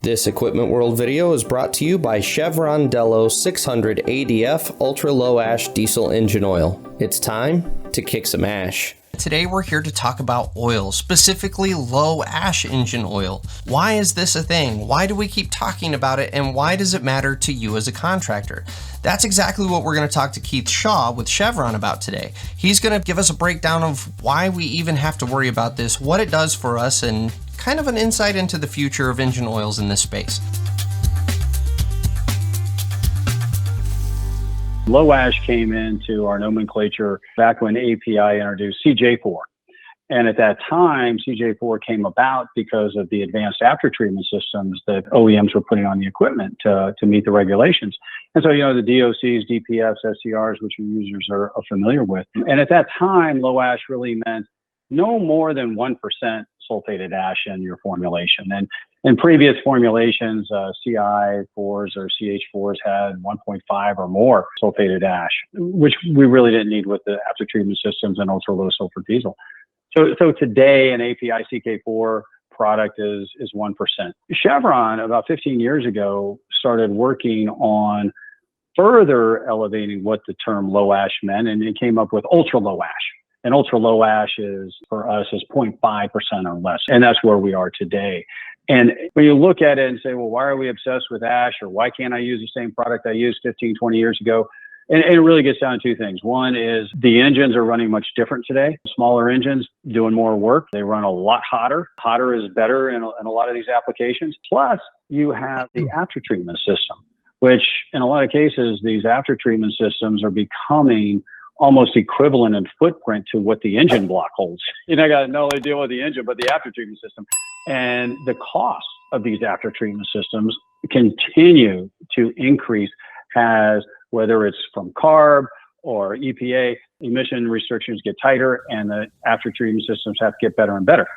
This Equipment World video is brought to you by Chevron Delo 600 ADF Ultra Low Ash Diesel Engine Oil. It's time to kick some ash. Today we're here to talk about oil, specifically low ash engine oil. Why is this a thing? Why do we keep talking about it? And why does it matter to you as a contractor? That's exactly what we're going to talk to Keith Shaw with Chevron about today. He's going to give us a breakdown of why we even have to worry about this, what it does for us, and kind of an insight into the future of engine oils in this space. Low ash came into our nomenclature back when API introduced CJ4. And at that time, CJ4 came about because of the advanced aftertreatment systems that OEMs were putting on the equipment to meet the regulations. And so, the DOCs, DPFs, SCRs, which your users are familiar with. And at that time, low ash really meant no more than 1% sulfated ash in your formulation. And in previous formulations, CI4s or CH4s had 1.5 or more sulfated ash, which we really didn't need with the aftertreatment systems and ultra low sulfur diesel. So today, an API CK4 product is 1%. Chevron, about 15 years ago, started working on further elevating what the term low ash meant, and it came up with ultra low ash. And ultra low ash is, for us, is 0.5% or less. And that's where we are today. And when you look at it and say, well, why are we obsessed with ash, or why can't I use the same product I used 15, 20 years ago? And it really gets down to two things. One is the engines are running much different today. Smaller engines doing more work. They run a lot hotter. Hotter is better in a lot of these applications. Plus, you have the aftertreatment system, which in a lot of cases, these aftertreatment systems are becoming almost equivalent in footprint to what the engine block holds. I got to not only deal with the engine, but the aftertreatment system. And the cost of these aftertreatment systems continue to increase as whether it's from CARB or EPA, emission restrictions get tighter and the aftertreatment systems have to get better and better.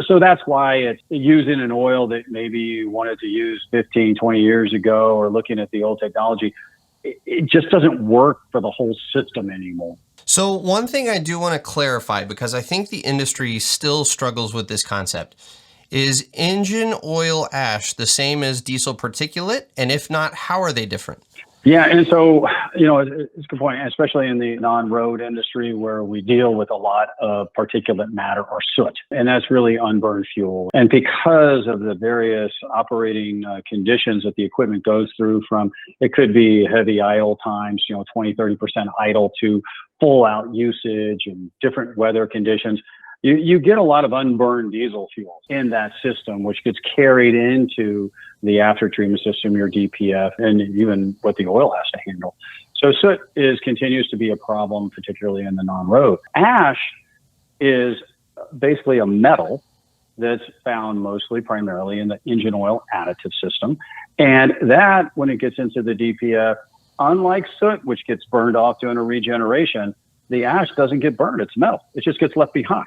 So that's why it's using an oil that maybe you wanted to use 15, 20 years ago, or looking at the old technology, it just doesn't work for the whole system anymore. So one thing I do want to clarify, because I think the industry still struggles with this concept, is engine oil ash the same as diesel particulate? And if not, how are they different? Yeah, and so, it's a good point, especially in the non-road industry where we deal with a lot of particulate matter or soot, and that's really unburned fuel. And because of the various operating conditions that the equipment goes through, from it could be heavy idle times, 20, 30% idle, to full out usage and different weather conditions, you get a lot of unburned diesel fuel in that system, which gets carried into the aftertreatment system, your DPF, and even what the oil has to handle. So soot continues to be a problem, particularly in the non-road. Ash is basically a metal that's found primarily in the engine oil additive system. And that, when it gets into the DPF, unlike soot, which gets burned off during a regeneration, the ash doesn't get burned. It's metal. It just gets left behind.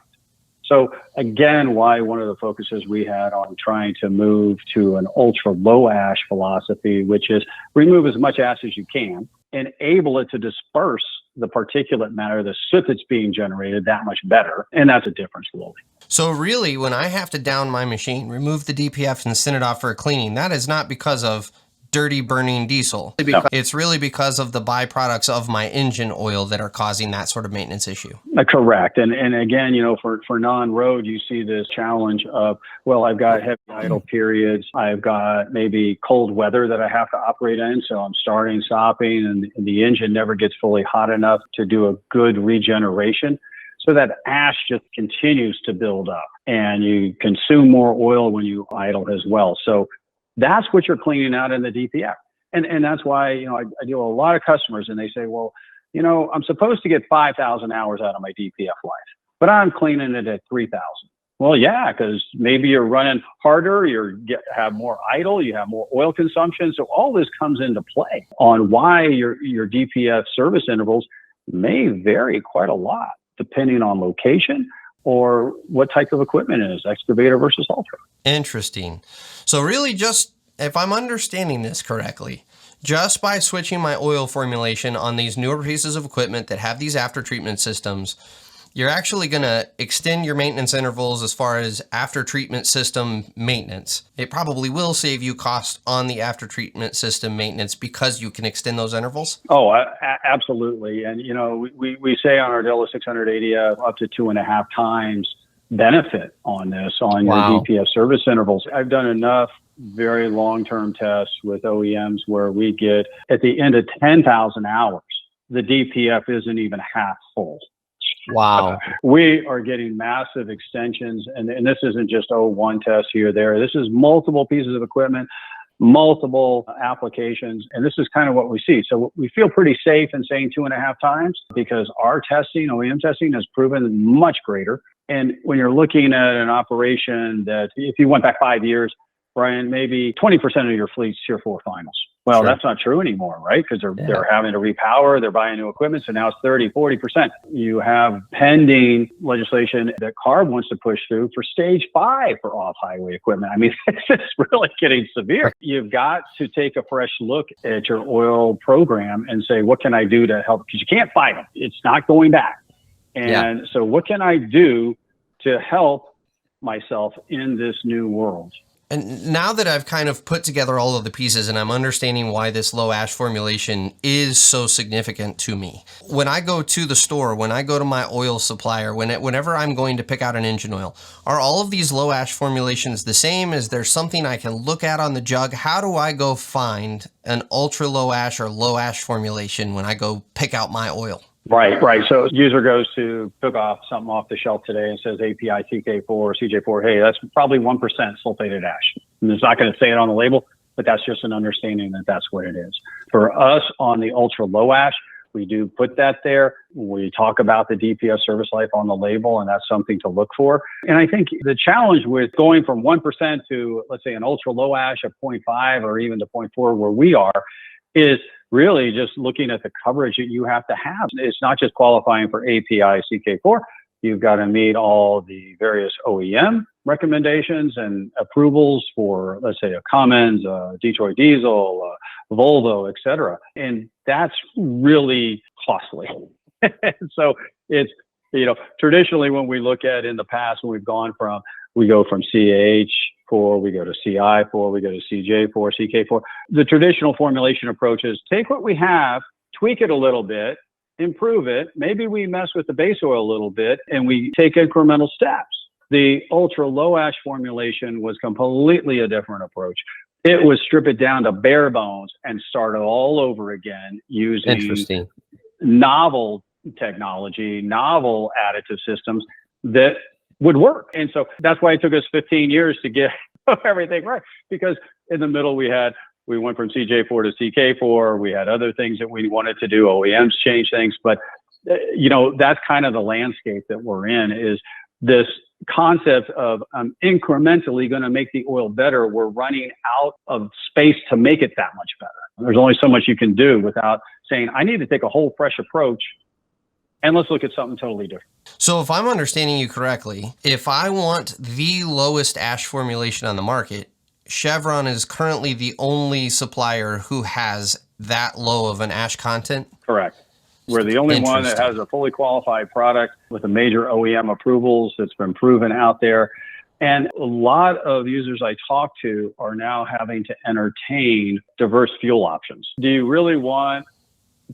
So again, why one of the focuses we had on trying to move to an ultra low ash philosophy, which is remove as much ash as you can, enable it to disperse the particulate matter, the soot that's being generated, that much better. And that's a difference globally. So really, when I have to down my machine, remove the DPF and send it off for a cleaning, that is not because of dirty burning diesel. No. It's really because of the byproducts of my engine oil that are causing that sort of maintenance issue. Correct. And again, for non-road, you see this challenge of, well, I've got heavy idle periods. I've got maybe cold weather that I have to operate in. So I'm starting, stopping, and the engine never gets fully hot enough to do a good regeneration. So that ash just continues to build up, and you consume more oil when you idle as well. So that's what you're cleaning out in the DPF. And that's why, I deal with a lot of customers, and they say, well, I'm supposed to get 5,000 hours out of my DPF life, but I'm cleaning it at 3,000. Well, yeah, because maybe you're running harder, have more idle, you have more oil consumption. So all this comes into play on why your DPF service intervals may vary quite a lot, depending on location or what type of equipment it is, excavator versus ultra. Interesting. So really, just if I'm understanding this correctly, just by switching my oil formulation on these newer pieces of equipment that have these after treatment systems, You're actually going to extend your maintenance intervals as far as after treatment system maintenance. It probably will save you cost on the after treatment system maintenance because you can extend those intervals. Oh, absolutely. And, we say on our Delo 680 up to 2.5 times benefit on this, on your DPF service intervals. I've done enough very long-term tests with OEMs where we get at the end of 10,000 hours, the DPF isn't even half full. Wow. We are getting massive extensions, and this isn't just one test here or there. This is multiple pieces of equipment, multiple applications, and this is kind of what we see. So we feel pretty safe in saying 2.5 times because our testing, OEM testing, has proven much greater. And when you're looking at an operation that, if you went back 5 years, Brian, maybe 20% of your fleet's Tier 4 finals. Well, That's not true anymore, right? Because they're having to repower, they're buying new equipment, so now it's 30, 40%. You have pending legislation that CARB wants to push through for stage 5 for off-highway equipment. I mean, this is really getting severe. You've got to take a fresh look at your oil program and say, what can I do to help? Because you can't fight them. It's not going back. And so what can I do to help myself in this new world? And now that I've kind of put together all of the pieces and I'm understanding why this low ash formulation is so significant to me, when I go to the store, when I go to my oil supplier, whenever I'm going to pick out an engine oil, are all of these low ash formulations the same? Is there something I can look at on the jug? How do I go find an ultra low ash or low ash formulation when I go pick out my oil? Right. So user goes to pick off something off the shelf today and says API CK4 or CJ4. Hey, that's probably 1% sulfated ash. And it's not going to say it on the label, but that's just an understanding that that's what it is. For us on the ultra low ash, we do put that there. We talk about the DPF service life on the label, and that's something to look for. And I think the challenge with going from 1% to, let's say, an ultra low ash of 0.5 or even to 0.4 where we are is really just looking at the coverage that you have to have. It's not just qualifying for API CK4. You've got to meet all the various OEM recommendations and approvals for, let's say, a Cummins, Detroit Diesel, Volvo, et cetera. And that's really costly. So it's, traditionally when we look at in the past, when we go from CH4, we go to CI4, we go to CJ4, CK4. The traditional formulation approach is take what we have, tweak it a little bit, improve it. Maybe we mess with the base oil a little bit and we take incremental steps. The ultra low ash formulation was completely a different approach. It was strip it down to bare bones and start it all over again using novel technology, novel additive systems that would work. And so that's why it took us 15 years to get everything right, because in the middle we went from CJ4 to CK4. We had other things that we wanted to do. OEMs change things, but that's kind of the landscape that we're in, is this concept of incrementally going to make the oil better. We're running out of space to make it that much better. There's only so much you can do without saying, I need to take a whole fresh approach and let's look at something totally different. So if I'm understanding you correctly, if I want the lowest ash formulation on the market, Chevron is currently the only supplier who has that low of an ash content? Correct. We're the only one that has a fully qualified product with a major OEM approvals that's been proven out there. And a lot of users I talk to are now having to entertain diverse fuel options. Do you really want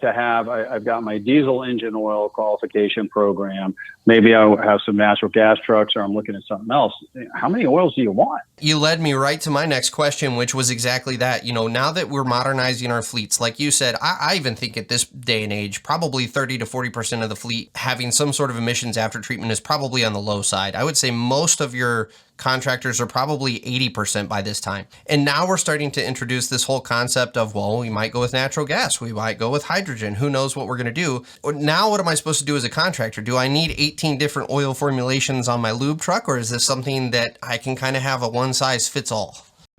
to have, I've got my diesel engine oil qualification program. Maybe I'll have some natural gas trucks, or I'm looking at something else. How many oils do you want? You led me right to my next question, which was exactly that. Now that we're modernizing our fleets, like you said, I even think at this day and age, probably 30 to 40% of the fleet having some sort of emissions after treatment is probably on the low side. I would say most of your contractors are probably 80% by this time. And now we're starting to introduce this whole concept of, well, we might go with natural gas. We might go with hydrogen. Who knows what we're going to do? Now, what am I supposed to do as a contractor? Do I need 18 different oil formulations on my lube truck? Or is this something that I can kind of have a one size fits all?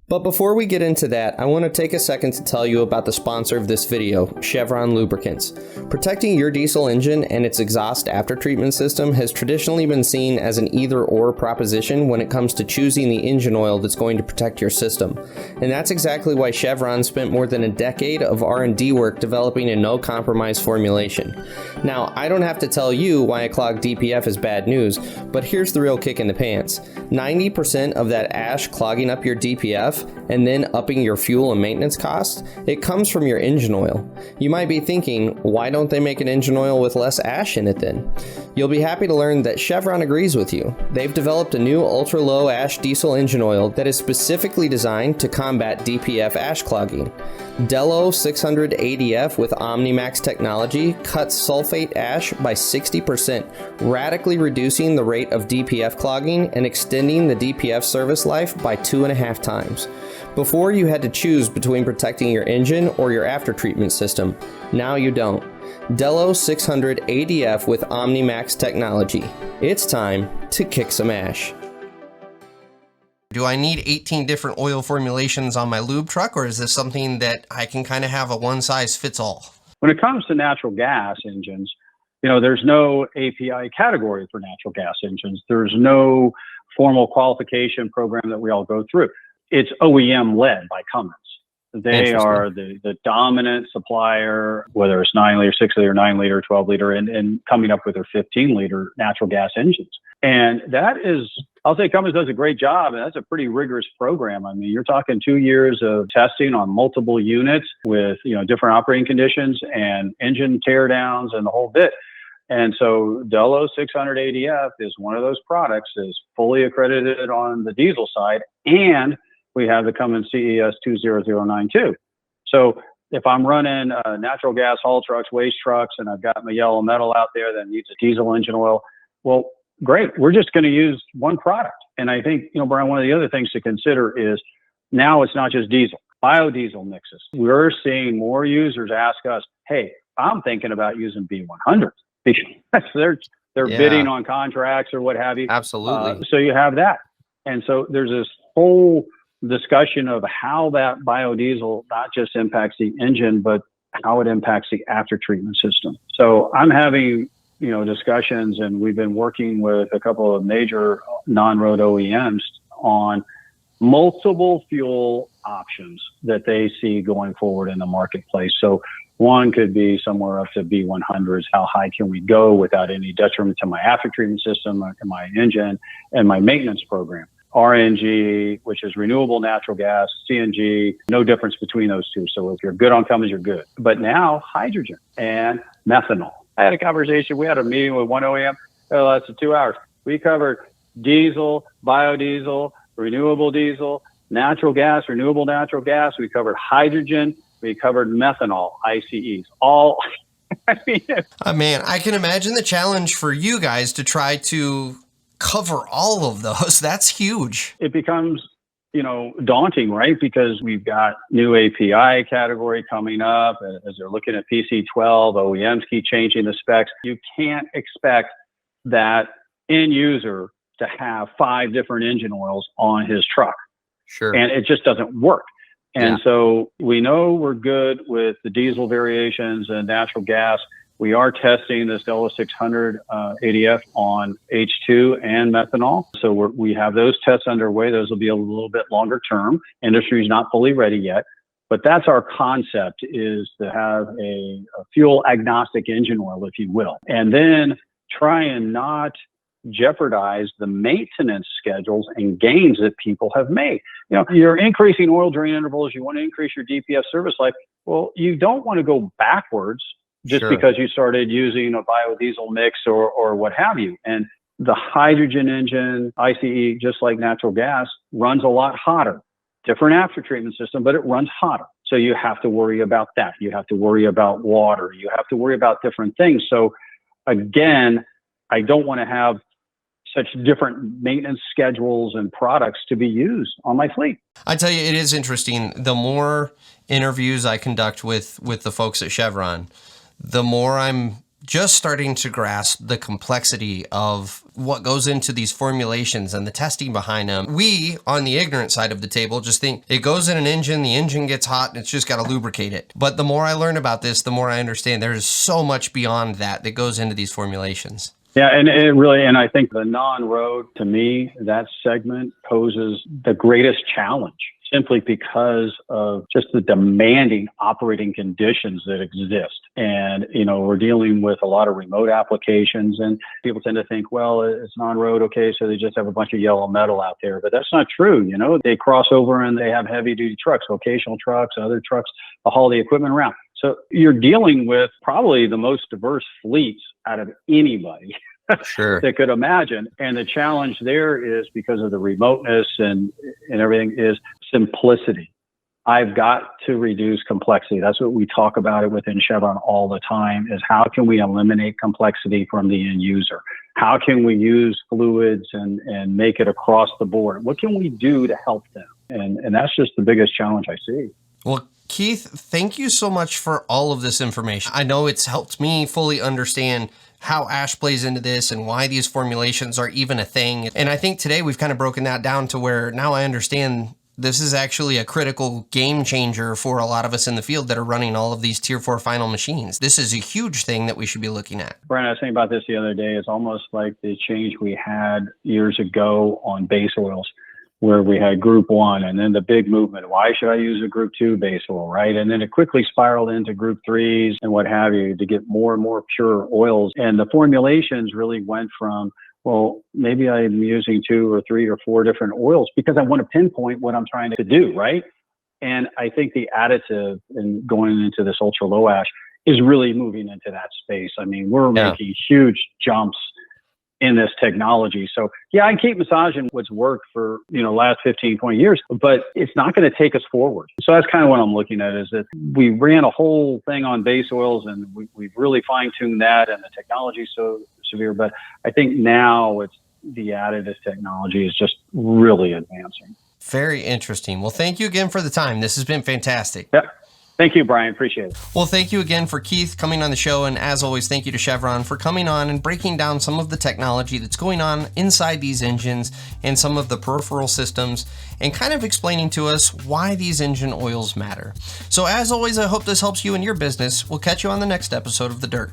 But before we get into that, I want to take a second to tell you about the sponsor of this video, Chevron Lubricants. Protecting your diesel engine and its exhaust aftertreatment system has traditionally been seen as an either-or proposition when it comes to choosing the engine oil that's going to protect your system. And that's exactly why Chevron spent more than a decade of R&D work developing a no-compromise formulation. Now, I don't have to tell you why a clogged DPF is bad news, but here's the real kick in the pants. 90% of that ash clogging up your DPF and then upping your fuel and maintenance costs, it comes from your engine oil. You might be thinking, why don't they make an engine oil with less ash in it then? You'll be happy to learn that Chevron agrees with you. They've developed a new ultra-low ash diesel engine oil that is specifically designed to combat DPF ash clogging. Delo 600 ADF with OmniMax technology cuts sulfate ash by 60%, radically reducing the rate of DPF clogging and extending the DPF service life by 2.5 times. Before you had to choose between protecting your engine or your aftertreatment system. Now you don't. Delo 600 ADF with OmniMax technology. It's time to kick some ash. Do I need 18 different oil formulations on my lube truck, or is this something that I can kind of have a one-size-fits-all? When it comes to natural gas engines, there's no API category for natural gas engines. There's no formal qualification program that we all go through. It's OEM led by Cummins. They are the dominant supplier, whether it's 9-liter, 6-liter, 9-liter, 12-liter, and coming up with their 15-liter natural gas engines. And that is, I'll say Cummins does a great job, and that's a pretty rigorous program. I mean, you're talking 2 years of testing on multiple units with, different operating conditions and engine teardowns and the whole bit. And so Delo 600 ADF is one of those products that is fully accredited on the diesel side, and we have the Cummins CES 20092. So if I'm running natural gas haul trucks, waste trucks, and I've got my yellow metal out there that needs a diesel engine oil, well, great. We're just going to use one product. And I think, Brian, one of the other things to consider is now it's not just diesel, biodiesel mixes. We're seeing more users ask us, hey, I'm thinking about using B100 because they're bidding on contracts or what have you. Absolutely. So you have that. And so there's this whole discussion of how that biodiesel not just impacts the engine, but how it impacts the aftertreatment system. So I'm having, discussions, and we've been working with a couple of major non-road OEMs on multiple fuel options that they see going forward in the marketplace. So one could be somewhere up to B100s. How high can we go without any detriment to my aftertreatment system, my engine, and my maintenance program? RNG, which is renewable natural gas, CNG, no difference between those two. So if you're good on Cummins, you're good. But now hydrogen and methanol. I had a conversation. We had a meeting with one OEM. It lasted 2 hours. We covered diesel, biodiesel, renewable diesel, natural gas, renewable natural gas. We covered hydrogen. We covered methanol, ICEs, all. Man, I can imagine the challenge for you guys to try to cover all of those. That's huge. It becomes, daunting, right? Because we've got new API category coming up as they're looking at PC12. OEMs keep changing the specs. You can't expect that end user to have 5 different engine oils on his truck. Sure. And it just doesn't work. And so we know we're good with the diesel variations and natural gas. We are testing this Delo 600 ADF on H2 and methanol. So we have those tests underway. Those will be a little bit longer term. Industry is not fully ready yet. But that's our concept, is to have a fuel agnostic engine oil, if you will. And then try and not jeopardize the maintenance schedules and gains that people have made. You're increasing oil drain intervals. You want to increase your DPF service life. Well, you don't want to go backwards just because you started using a biodiesel mix or what have you. And the hydrogen engine, ICE, just like natural gas, runs a lot hotter. Different aftertreatment system, but it runs hotter. So you have to worry about that. You have to worry about water. You have to worry about different things. So again, I don't want to have such different maintenance schedules and products to be used on my fleet. I tell you, it is interesting. The more interviews I conduct with the folks at Chevron, the more I'm just starting to grasp the complexity of what goes into these formulations and the testing behind them. We, on the ignorant side of the table, just think it goes in an engine, the engine gets hot, and it's just got to lubricate it. But the more I learn about this, the more I understand there's so much beyond that goes into these formulations. Yeah, and it really, and I think the non-road, to me, that segment poses the greatest challenge, simply because of just the demanding operating conditions that exist. And, we're dealing with a lot of remote applications, and people tend to think, well, it's non-road, okay, so they just have a bunch of yellow metal out there. But that's not true. They cross over and they have heavy-duty trucks, vocational trucks, other trucks to haul the equipment around. So you're dealing with probably the most diverse fleets out of anybody. Sure. That could imagine. And the challenge there is, because of the remoteness and everything, is simplicity. I've got to reduce complexity. That's what we talk about it within Chevron all the time, is how can we eliminate complexity from the end user? How can we use fluids and make it across the board? What can we do to help them? And that's just the biggest challenge I see. Well, Keith, thank you so much for all of this information. I know it's helped me fully understand how ash plays into this and why these formulations are even a thing. And I think today we've kind of broken that down to where now I understand this is actually a critical game changer for a lot of us in the field that are running all of these Tier 4 final machines. This is a huge thing that we should be looking at. Brian, I was thinking about this the other day. It's almost like the change we had years ago on base oils, where we had Group 1 and then the big movement. Why should I use a Group 2 base oil, right? And then it quickly spiraled into Group 3s and what have you to get more and more pure oils. And the formulations really went from, well, maybe I'm using 2 or 3 or 4 different oils because I want to pinpoint what I'm trying to do, right? And I think the additive and going into this ultra low ash is really moving into that space. I mean, we're making huge jumps in this technology. So yeah, I keep massaging what's worked for, last 15, 20 years, but it's not going to take us forward. So that's kind of what I'm looking at, is that we ran a whole thing on base oils and we've really fine tuned that, and the technology is so severe. But I think now it's the additive technology is just really advancing. Very interesting. Well, thank you again for the time. This has been fantastic. Yep. Thank you, Brian. Appreciate it. Well, thank you again for Keith coming on the show. And as always, thank you to Chevron for coming on and breaking down some of the technology that's going on inside these engines and some of the peripheral systems, and kind of explaining to us why these engine oils matter. So as always, I hope this helps you in your business. We'll catch you on the next episode of The Dirt.